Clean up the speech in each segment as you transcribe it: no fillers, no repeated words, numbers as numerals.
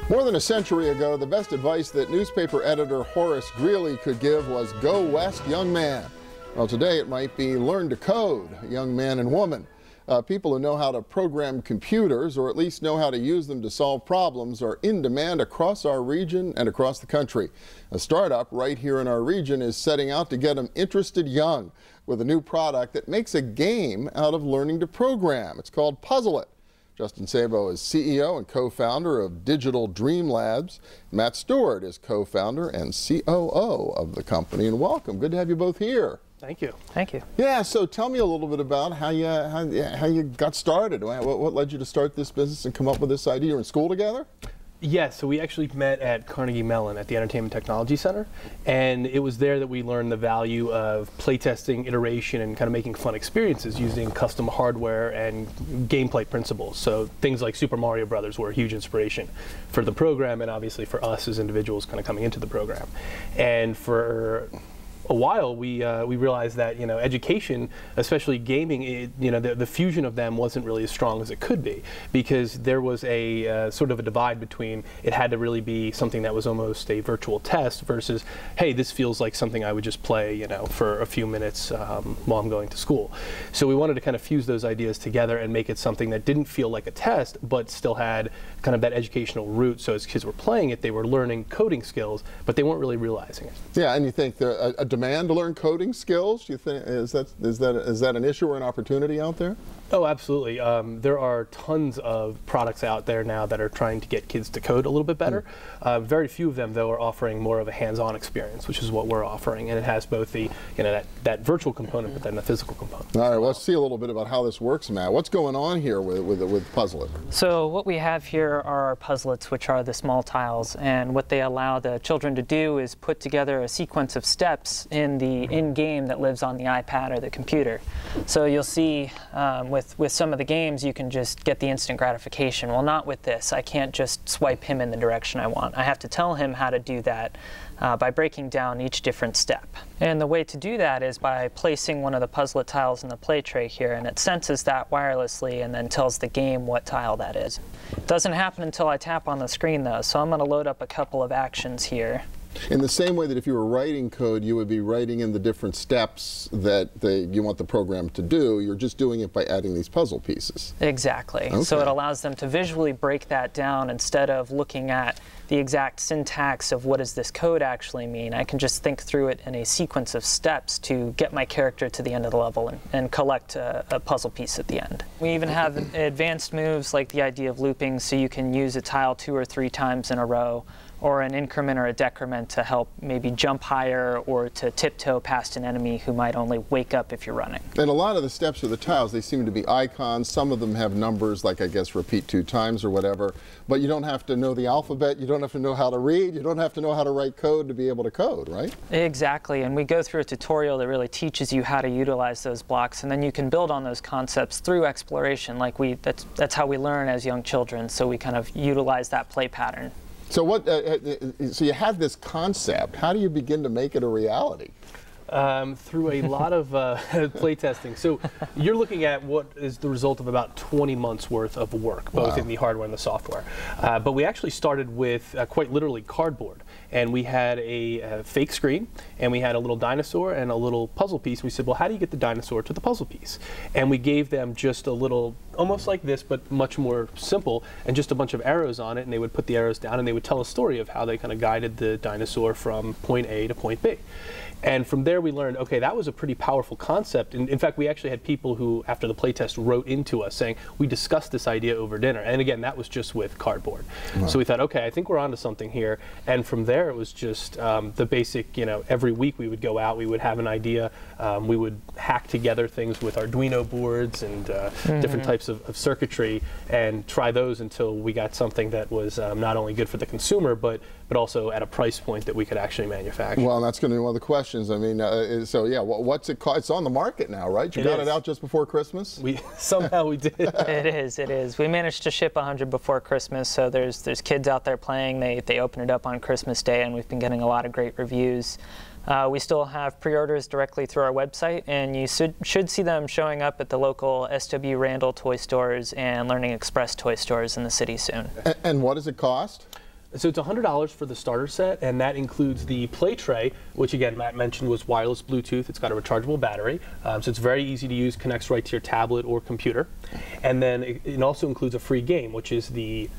More than a century ago, the best advice that newspaper editor Horace Greeley could give was "Go west, young man." Well, today it might be "Learn to code, young man and woman." People who know how to program computers, or at least know how to use them to solve problems, are in demand across our region and across the country. A startup right here in our region is setting out to get them interested young with a new product that makes a game out of learning to program. It's called Puzzle It. Justin Sabo is CEO and co-founder of Digital Dream Labs. Matt Stewart is co-founder and COO of the company. And welcome. Good to have you both here. Thank you. Thank you. Yeah, so tell me a little bit about how you got started. What led you to start this business and come up with this idea? You were in school together? Yeah, so we actually met at Carnegie Mellon at the Entertainment Technology Center, and it was there that we learned the value of playtesting, iteration, and kind of making fun experiences using custom hardware and gameplay principles. So things like Super Mario Brothers were a huge inspiration for the program, and obviously for us as individuals kind of coming into the program. And for a while, we realized that education, especially gaming, the fusion of them wasn't really as strong as it could be, because there was a sort of a divide between it had to really be something that was almost a virtual test versus, hey, this feels like something I would just play for a few minutes while I'm going to school. So we wanted to kind of fuse those ideas together and make it something that didn't feel like a test but still had kind of that educational root. So as kids were playing it, they were learning coding skills, but they weren't really realizing it. Yeah, and you think a demand to learn coding skills? Do you think is that an issue or an opportunity out there? Oh, absolutely. There are tons of products out there now that are trying to get kids to code a little bit better. Very few of them, though, are offering more of a hands-on experience, which is what we're offering, and it has both the that virtual component, but then the physical component. All right, well, let's see a little bit about how this works, Matt. What's going on here with Puzzle It? So what we have here are our Puzzlets, which are the small tiles, and what they allow the children to do is put together a sequence of steps in the in-game that lives on the iPad or the computer. So you'll see with some of the games, you can just get the instant gratification. Well, not with this. I can't just swipe him in the direction I want. I have to tell him how to do that by breaking down each different step. And the way to do that is by placing one of the Puzzlet tiles in the play tray here, and it senses that wirelessly and then tells the game what tile that is. It doesn't happen until I tap on the screen, though, so I'm going to load up a couple of actions here. In the same way that if you were writing code, you would be writing in the different steps that you want the program to do, you're just doing it by adding these puzzle pieces. Exactly. Okay. So it allows them to visually break that down instead of looking at the exact syntax of what does this code actually mean. I can just think through it in a sequence of steps to get my character to the end of the level and collect a puzzle piece at the end. We even have advanced moves like the idea of looping, so you can use a tile 2 or 3 times in a row, or an increment or a decrement to help maybe jump higher or to tiptoe past an enemy who might only wake up if you're running. And a lot of the steps of the tiles, they seem to be icons. Some of them have numbers, like I guess repeat 2 times or whatever, but you don't have to know the alphabet, you don't have to know how to read, you don't have to know how to write code to be able to code, right? Exactly, and we go through a tutorial that really teaches you how to utilize those blocks, and then you can build on those concepts through exploration. Like that's how we learn as young children, so we kind of utilize that play pattern. So so you have this concept. How do you begin to make it a reality? Through a lot of play testing. So you're looking at what is the result of about 20 months worth of work, both in the hardware and the software. But we actually started with quite literally cardboard. And we had a fake screen, and we had a little dinosaur and a little puzzle piece. We said, well, how do you get the dinosaur to the puzzle piece? And we gave them just a little, almost like this, but much more simple, and just a bunch of arrows on it, and they would put the arrows down, and they would tell a story of how they kind of guided the dinosaur from point A to point B. And from there we learned, okay, that was a pretty powerful concept. And in fact, we actually had people who, after the playtest, wrote into us saying, we discussed this idea over dinner. And again, that was just with cardboard. Wow. So we thought, okay, I think we're onto something here. And from there, it was just the basic, every week we would go out, we would have an idea, we would hack together things with Arduino boards and different types of circuitry and try those until we got something that was not only good for the consumer, but also at a price point that we could actually manufacture. Well, that's going to be one of the questions. I mean, so yeah, what's it called? It's on the market now, right? You got it out just before Christmas? Somehow we did. It is. We managed to ship 100 before Christmas, so there's kids out there playing. They open it up on Christmas Day, and we've been getting a lot of great reviews. We still have pre-orders directly through our website, and you should see them showing up at the local SW Randall toy stores and Learning Express toy stores in the city soon. And what does it cost? So it's $100 for the starter set, and that includes the play tray, which again Matt mentioned was wireless Bluetooth. It's got a rechargeable battery, so it's very easy to use, connects right to your tablet or computer. And then it also includes a free game, which is the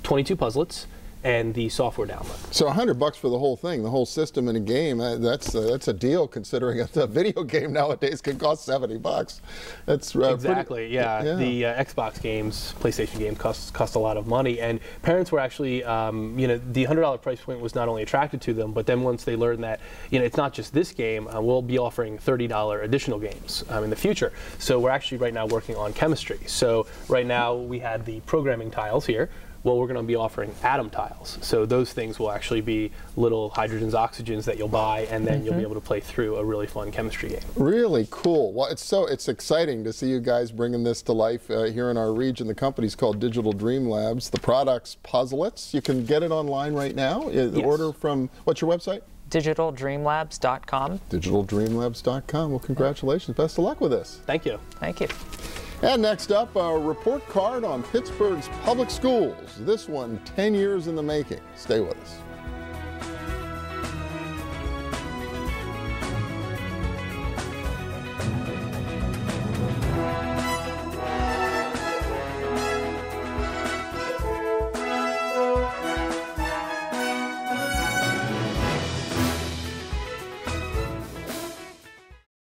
22 Puzzlets and the software download. So $100 for the whole thing, the whole system in a game. That's a deal, considering a video game nowadays can cost $70. That's exactly, yeah. The Xbox games, PlayStation games cost a lot of money, and parents were actually, the $100 price point was not only attracted to them, but then once they learned that, it's not just this game, we'll be offering $30 additional games in the future. So we're actually right now working on chemistry. So right now we had the programming tiles here. Well, we're going to be offering atom tiles. So those things will actually be little hydrogens, oxygens that you'll buy, and then you'll be able to play through a really fun chemistry game. Really cool. Well, it's exciting to see you guys bringing this to life here in our region. The company's called Digital Dream Labs. The product's Puzzlets. You can get it online right now. Yes. Order from, what's your website? DigitalDreamLabs.com. DigitalDreamLabs.com. Well, congratulations. Best of luck with this. Thank you. Thank you. And next up, a report card on Pittsburgh's public schools. This one, 10 years in the making. Stay with us.